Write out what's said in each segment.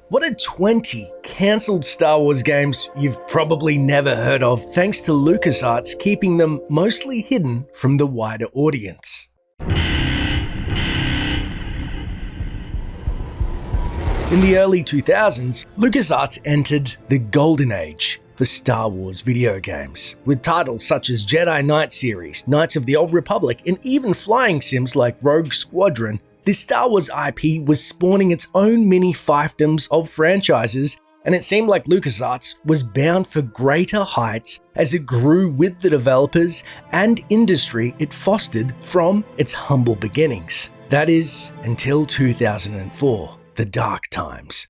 What are 20 cancelled Star Wars games you've probably never heard of, thanks to LucasArts keeping them mostly hidden from the wider audience? In the early 2000s, LucasArts entered the golden age for Star Wars video games, with titles such as Jedi Knight series, Knights of the Old Republic, and even flying sims like Rogue Squadron. This Star Wars IP was spawning its own mini fiefdoms of franchises, and it seemed like LucasArts was bound for greater heights as it grew with the developers and industry it fostered from its humble beginnings. That is, until 2004, the dark times,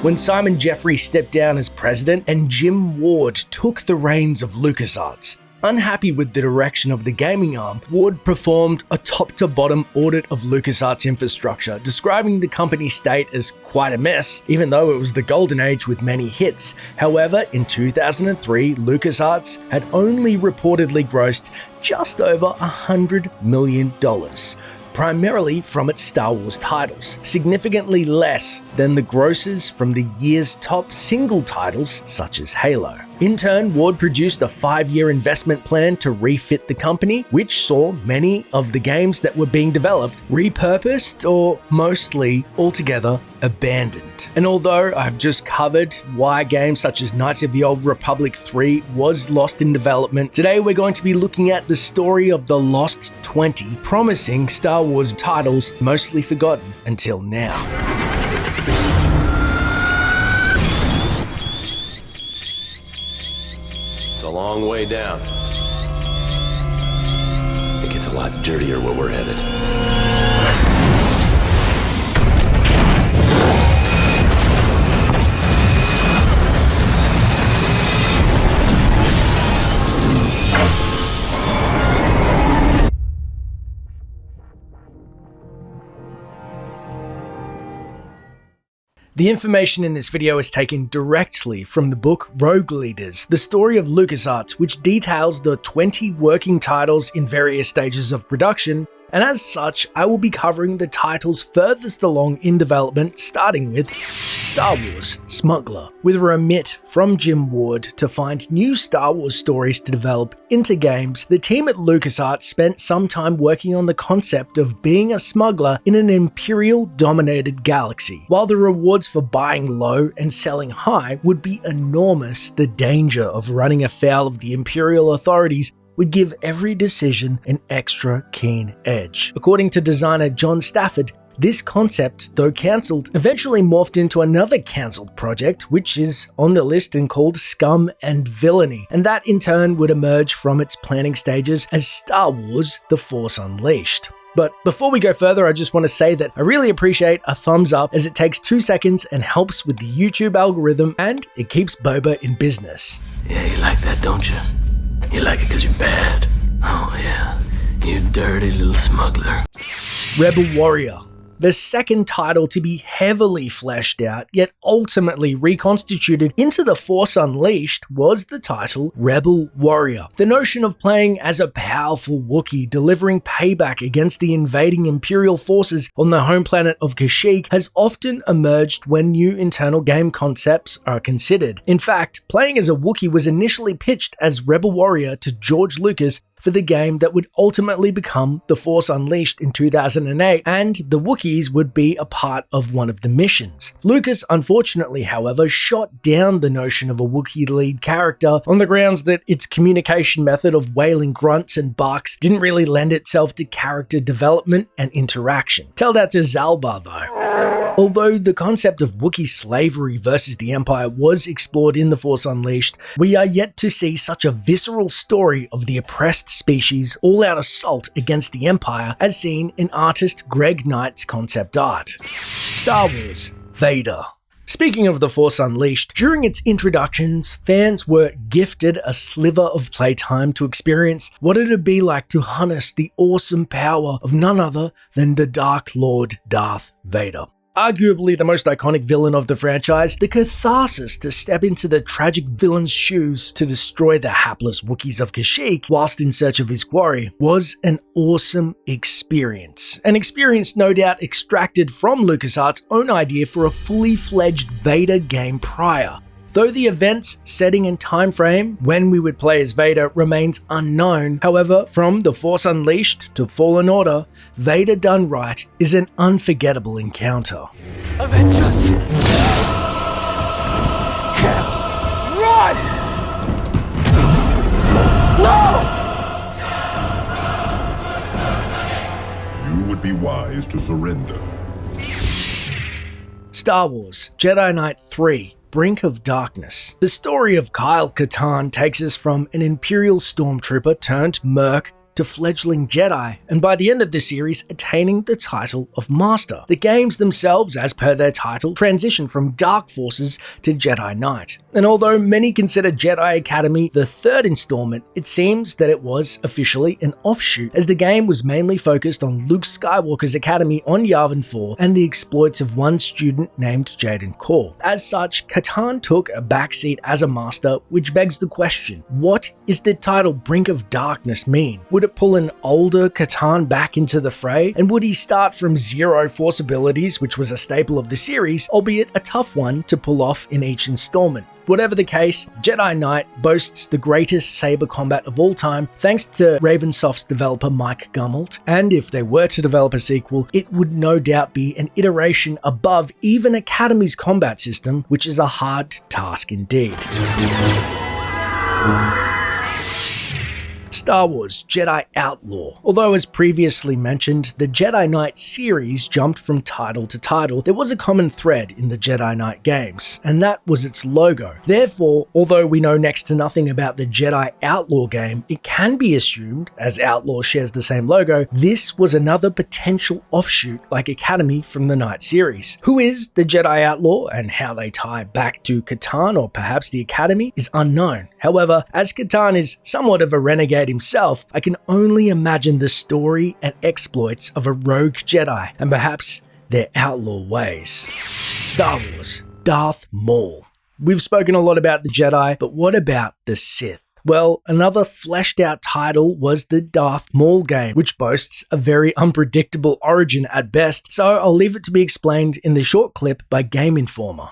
when Simon Jeffrey stepped down as president and Jim Ward took the reins of LucasArts. Unhappy with the direction of the gaming arm, Ward performed a top-to-bottom audit of LucasArts' infrastructure, describing the company's state as quite a mess, even though it was the golden age with many hits. However, in 2003, LucasArts had only reportedly grossed just over $100 million, primarily from its Star Wars titles, significantly less than the grosses from the year's top single titles such as Halo. In turn, Ward produced a 5-year investment plan to refit the company, which saw many of the games that were being developed repurposed or mostly altogether abandoned. And although I've just covered why games such as Knights of the Old Republic 3 was lost in development, today we're going to be looking at the story of the lost 20 promising Star Wars titles mostly forgotten until now. It's a long way down. It gets a lot dirtier where we're headed. The information in this video is taken directly from the book Rogue Leaders, the story of LucasArts, which details the 20 working titles in various stages of production, and as such, I will be covering the titles furthest along in development, starting with Star Wars Smuggler. With a remit from Jim Ward to find new Star Wars stories to develop into games, the team at LucasArts spent some time working on the concept of being a smuggler in an Imperial-dominated galaxy. While the rewards for buying low and selling high would be enormous, the danger of running afoul of the Imperial authorities would give every decision an extra keen edge. According to designer John Stafford, this concept, though cancelled, eventually morphed into another cancelled project, which is on the list and called Scum and Villainy, and that in turn would emerge from its planning stages as Star Wars: The Force Unleashed. But before we go further, I just want to say that I really appreciate a thumbs up, as it takes 2 seconds and helps with the YouTube algorithm, and it keeps Boba in business. Yeah, you like that, don't you? You like it because you're bad. Oh yeah, you dirty little smuggler. Rebel Warrior. The second title to be heavily fleshed out, yet ultimately reconstituted into The Force Unleashed, was the title Rebel Warrior. The notion of playing as a powerful Wookiee delivering payback against the invading Imperial forces on the home planet of Kashyyyk has often emerged when new internal game concepts are considered. In fact, playing as a Wookiee was initially pitched as Rebel Warrior to George Lucas for the game that would ultimately become The Force Unleashed in 2008, and the Wookiees would be a part of one of the missions. Lucas, unfortunately, however, shot down the notion of a Wookiee lead character on the grounds that its communication method of wailing grunts and barks didn't really lend itself to character development and interaction. Tell that to Zalbar, though. Although the concept of Wookiee slavery versus the Empire was explored in The Force Unleashed, we are yet to see such a visceral story of the oppressed species' all-out assault against the Empire as seen in artist Greg Knight's concept art. Star Wars Vader. Speaking of The Force Unleashed, during its introductions, fans were gifted a sliver of playtime to experience what it'd be like to harness the awesome power of none other than the Dark Lord Darth Vader. Arguably the most iconic villain of the franchise, the catharsis to step into the tragic villain's shoes to destroy the hapless Wookiees of Kashyyyk whilst in search of his quarry was an awesome experience. An experience no doubt extracted from LucasArts' own idea for a fully fledged Vader game prior. Though the events, setting and time frame when we would play as Vader remains unknown, however, from The Force Unleashed to Fallen Order, Vader done right is an unforgettable encounter. Avenge us! Run! No! You would be wise to surrender. Star Wars Jedi Knight 3 Brink of Darkness. The story of Kyle Katarn takes us from an Imperial stormtrooper turned merc to fledgling Jedi, and by the end of the series, attaining the title of Master. The games themselves, as per their title, transition from Dark Forces to Jedi Knight. And although many consider Jedi Academy the third installment, it seems that it was officially an offshoot, as the game was mainly focused on Luke Skywalker's academy on Yavin 4 and the exploits of one student named Jaden Core. As such, Katarn took a backseat as a Master, which begs the question, what is the title Brink of Darkness mean? Would it pull an older Katarn back into the fray? And would he start from zero Force abilities, which was a staple of the series, albeit a tough one to pull off in each installment? Whatever the case, Jedi Knight boasts the greatest saber combat of all time thanks to Ravensoft's developer Mike Gummelt, and if they were to develop a sequel, it would no doubt be an iteration above even Academy's combat system, which is a hard task indeed. Star Wars Jedi Outlaw. Although as previously mentioned, the Jedi Knight series jumped from title to title, there was a common thread in the Jedi Knight games, and that was its logo. Therefore, although we know next to nothing about the Jedi Outlaw game, it can be assumed, as Outlaw shares the same logo, this was another potential offshoot like Academy from the Knight series. Who is the Jedi Outlaw and how they tie back to Katarn or perhaps the Academy is unknown. However, as Katarn is somewhat of a renegade himself, I can only imagine the story and exploits of a rogue Jedi and perhaps their outlaw ways. Star Wars Darth Maul. We've spoken a lot about the Jedi, but what about the Sith? Well, another fleshed out title was the Darth Maul game, which boasts a very unpredictable origin at best, so I'll leave it to be explained in the short clip by Game Informer.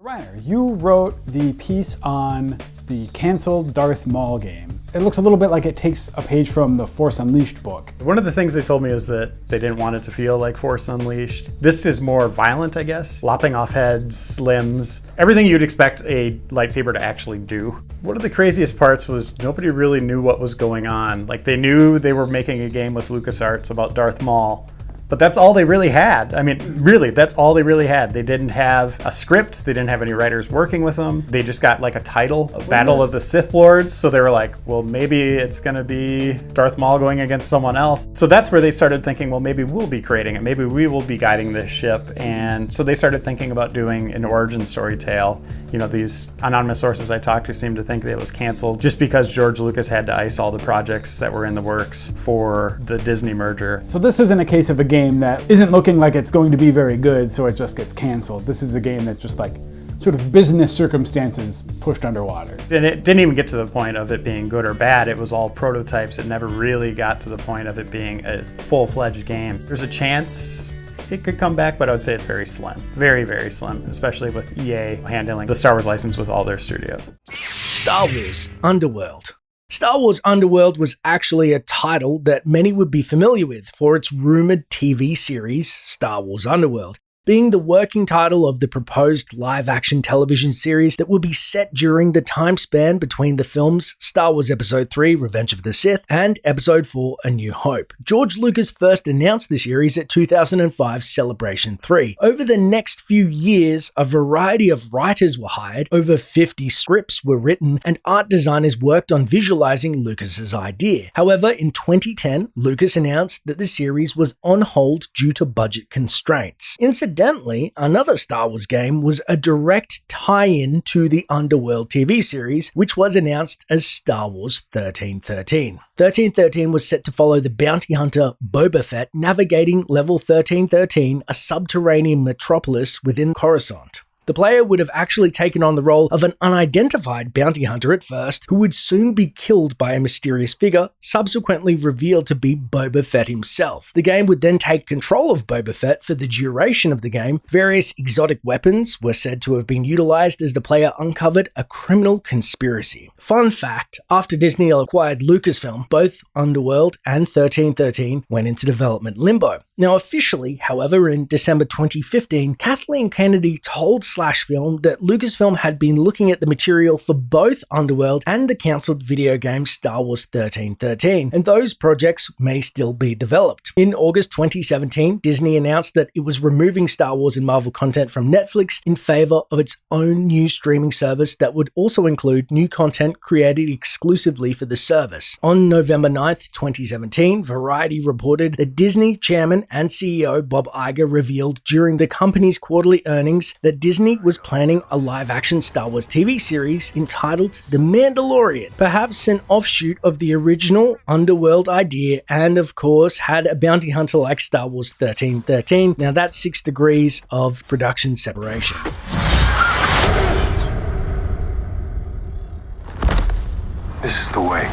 Reiner, you wrote the piece on the canceled Darth Maul game. It looks a little bit like it takes a page from the Force Unleashed book. One of the things they told me is that they didn't want it to feel like Force Unleashed. This is more violent, I guess. Lopping off heads, limbs, everything you'd expect a lightsaber to actually do. One of the craziest parts was nobody really knew what was going on. Like, they knew they were making a game with LucasArts about Darth Maul, but that's all they really had. I mean, really, that's all they really had. They didn't have a script. They didn't have any writers working with them. They just got like a title, Battle of the Sith Lords. So they were like, well, maybe it's going to be Darth Maul going against someone else. So that's where they started thinking, well, maybe we'll be creating it. Maybe we will be guiding this ship. And so they started thinking about doing an origin story tale. You know, these anonymous sources I talked to seem to think that it was canceled just because George Lucas had to ice all the projects that were in the works for the Disney merger. So this isn't a case of a game that isn't looking like it's going to be very good, so it just gets canceled. This is a game that's just like sort of business circumstances pushed underwater. And it didn't even get to the point of it being good or bad. It was all prototypes. It never really got to the point of it being a full-fledged game. There's a chance it could come back, but I would say it's very slim. Very, very slim, especially with EA handling the Star Wars license with all their studios. Star Wars Underworld. Star Wars Underworld was actually a title that many would be familiar with for its rumored TV series, Star Wars Underworld, being the working title of the proposed live-action television series that would be set during the time span between the films Star Wars Episode 3, Revenge of the Sith, and Episode 4, A New Hope. George Lucas first announced the series at 2005's Celebration 3. Over the next few years, a variety of writers were hired, over 50 scripts were written, and art designers worked on visualizing Lucas's idea. However, in 2010, Lucas announced that the series was on hold due to budget constraints. Incidentally, Incidentally, another Star Wars game was a direct tie-in to the Underworld TV series, which was announced as Star Wars 1313. 1313 was set to follow the bounty hunter Boba Fett navigating level 1313, a subterranean metropolis within Coruscant. The player would have actually taken on the role of an unidentified bounty hunter at first, who would soon be killed by a mysterious figure, subsequently revealed to be Boba Fett himself. The game would then take control of Boba Fett for the duration of the game. Various exotic weapons were said to have been utilized as the player uncovered a criminal conspiracy. Fun fact, after Disney acquired Lucasfilm, both Underworld and 1313 went into development limbo. Now officially, however, in December 2015, Kathleen Kennedy told Film that Lucasfilm had been looking at the material for both Underworld and the cancelled video game Star Wars 1313, and those projects may still be developed. In August 2017, Disney announced that it was removing Star Wars and Marvel content from Netflix in favor of its own new streaming service that would also include new content created exclusively for the service. On November 9th, 2017, Variety reported that Disney chairman and CEO Bob Iger revealed during the company's quarterly earnings that Disney was planning a live-action Star Wars TV series entitled The Mandalorian, perhaps an offshoot of the original Underworld idea, and of course had a bounty hunter like Star Wars 1313. Now that's 6 degrees of production separation. This is the way.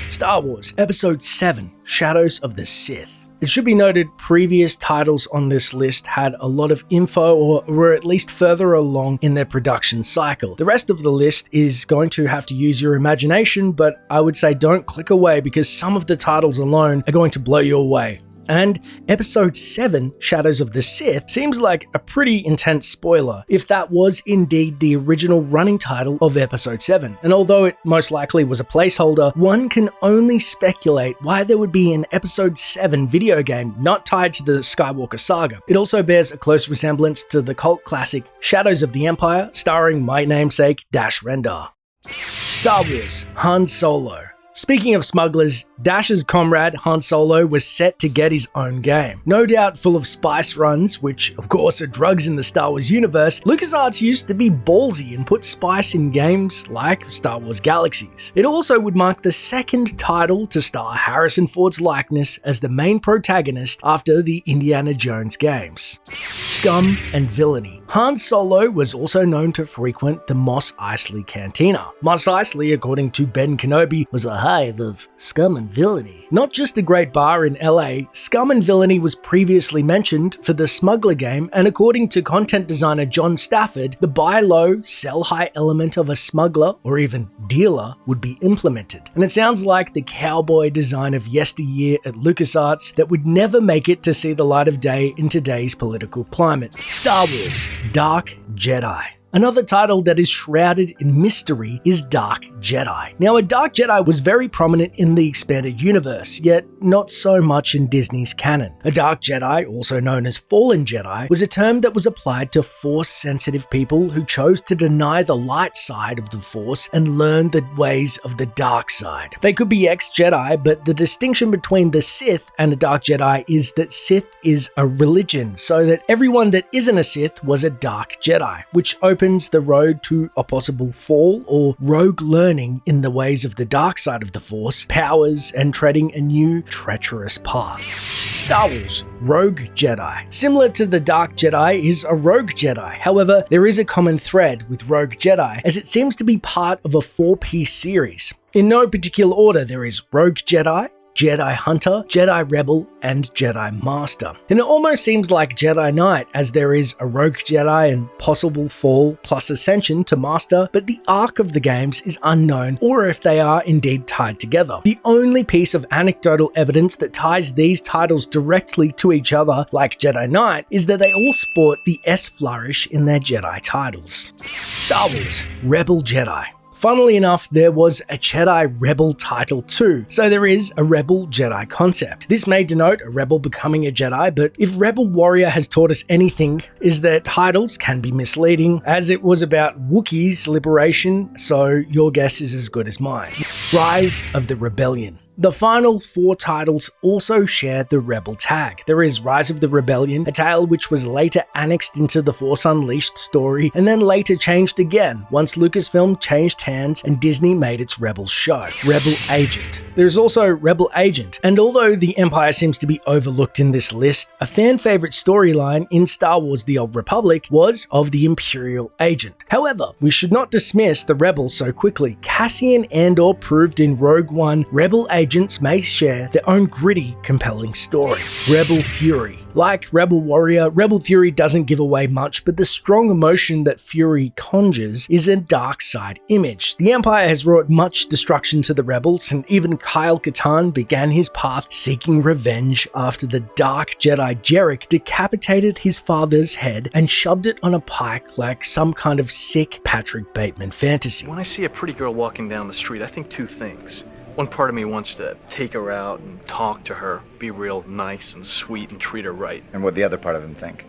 Star Wars Episode 7, Shadows of the Sith. It should be noted previous titles on this list had a lot of info or were at least further along in their production cycle. The rest of the list is going to have to use your imagination, but I would say don't click away because some of the titles alone are going to blow you away. And Episode 7, Shadows of the Sith, seems like a pretty intense spoiler, if that was indeed the original running title of Episode 7. And although it most likely was a placeholder, one can only speculate why there would be an Episode 7 video game not tied to the Skywalker saga. It also bears a close resemblance to the cult classic Shadows of the Empire, starring my namesake Dash Rendar. Star Wars Han Solo. Speaking of smugglers, Dash's comrade Han Solo was set to get his own game. No doubt full of spice runs, which of course are drugs in the Star Wars universe, LucasArts used to be ballsy and put spice in games like Star Wars Galaxies. It also would mark the second title to star Harrison Ford's likeness as the main protagonist after the Indiana Jones games. Scum and Villainy. Han Solo was also known to frequent the Mos Eisley Cantina. Mos Eisley, according to Ben Kenobi, was a hive of scum and villainy. Not just a great bar in LA, Scum and Villainy was previously mentioned for the Smuggler game, and according to content designer John Stafford, the buy low, sell high element of a smuggler, or even dealer, would be implemented. And it sounds like the cowboy design of yesteryear at LucasArts that would never make it to see the light of day in today's political climate. Star Wars Dark Jedi. Another title that is shrouded in mystery is Dark Jedi. Now, a Dark Jedi was very prominent in the expanded universe, yet not so much in Disney's canon. A Dark Jedi, also known as Fallen Jedi, was a term that was applied to Force-sensitive people who chose to deny the light side of the Force and learn the ways of the dark side. They could be ex-Jedi, but the distinction between the Sith and a Dark Jedi is that Sith is a religion, so that everyone that isn't a Sith was a Dark Jedi, which opens the road to a possible fall or rogue learning in the ways of the dark side of the Force, powers, and treading a new treacherous path. Star Wars Rogue Jedi. Similar to the Dark Jedi is a Rogue Jedi. However, there is a common thread with Rogue Jedi, as it seems to be part of a 4-piece series. In no particular order, there is Rogue Jedi, Jedi Hunter, Jedi Rebel, and Jedi Master. And it almost seems like Jedi Knight, as there is a Rogue Jedi and possible fall plus ascension to Master, but the arc of the games is unknown, or if they are indeed tied together. The only piece of anecdotal evidence that ties these titles directly to each other, like Jedi Knight, is that they all sport the S flourish in their Jedi titles. Star Wars Rebel Jedi. Funnily enough, there was a Jedi Rebel title too, so there is a Rebel Jedi concept. This may denote a rebel becoming a Jedi, but if Rebel Warrior has taught us anything, is that titles can be misleading, as it was about Wookiees' liberation, so your guess is as good as mine. Rise of the Rebellion. The final 4 titles also share the Rebel tag. There is Rise of the Rebellion, a tale which was later annexed into the Force Unleashed story and then later changed again once Lucasfilm changed hands and Disney made its Rebels show. Rebel Agent. There's also Rebel Agent, and although the Empire seems to be overlooked in this list, a fan favorite storyline in Star Wars The Old Republic was of the Imperial Agent. However, we should not dismiss the Rebels so quickly. Cassian Andor proved in Rogue One, Rebel agents may share their own gritty, compelling story. Rebel Fury. Like Rebel Warrior, Rebel Fury doesn't give away much, but the strong emotion that Fury conjures is a dark side image. The Empire has wrought much destruction to the Rebels, and even Kyle Katarn began his path seeking revenge after the dark Jedi Jarek decapitated his father's head and shoved it on a pike like some kind of sick Patrick Bateman fantasy. When I see a pretty girl walking down the street, I think 2 things. One part of me wants to take her out and talk to her, be real nice and sweet and treat her right. And what'd the other part of him think?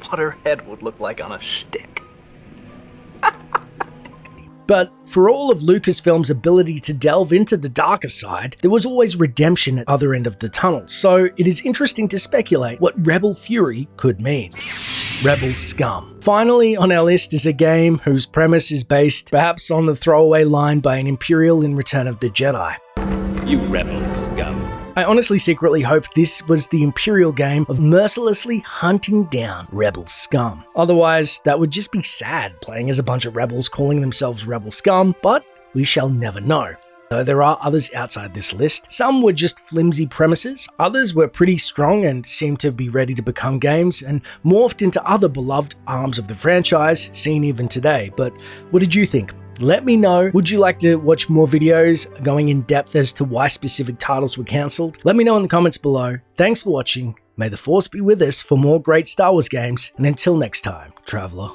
What her head would look like on a stick. But for all of Lucasfilm's ability to delve into the darker side, there was always redemption at the other end of the tunnel, so it is interesting to speculate what Rebel Fury could mean. Rebel Scum. Finally on our list is a game whose premise is based perhaps on the throwaway line by an Imperial in Return of the Jedi. You rebel scum. I honestly secretly hope this was the Imperial game of mercilessly hunting down Rebel Scum. Otherwise, that would just be sad, playing as a bunch of rebels calling themselves Rebel Scum, but we shall never know. Though there are others outside this list. Some were just flimsy premises, others were pretty strong and seemed to be ready to become games and morphed into other beloved arms of the franchise, seen even today. But what did you think? Let me know. Would you like to watch more videos going in depth as to why specific titles were cancelled? Let me know in the comments below. Thanks for watching. May the Force be with us for more great Star Wars games, and until next time, Traveler.